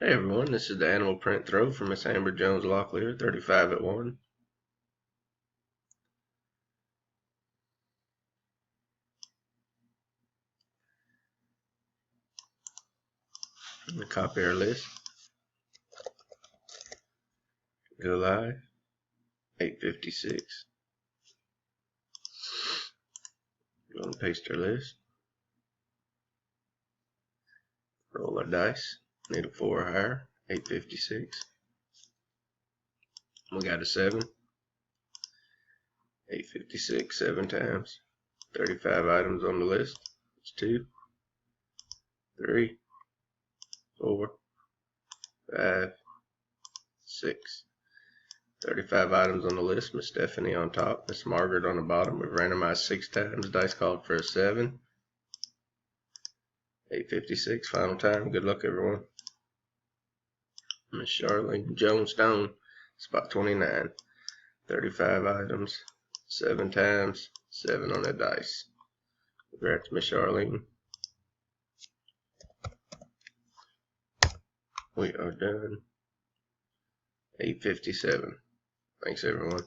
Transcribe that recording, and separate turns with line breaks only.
Hey everyone, this is the animal print throw from Miss Amber Jones Locklear, 35 at 1. And copy our list. Go live, 8:56. Go and paste our list. Roll our dice. Need a 4 or higher, 8:56. We got a 7. 8:56, 7 times. 35 items on the list. It's 2, 3, 4, 5, 6. 35 items on the list. Miss Stephanie on top, Miss Margaret on the bottom. We've randomized 6 times. Dice called for a 7. 8:56, final time. Good luck, everyone. Miss Charlene Jonestown, spot 29. 35 items, 7 times, 7 on the dice. Congrats, Miss Charlene. We are done. 8:57. Thanks, everyone.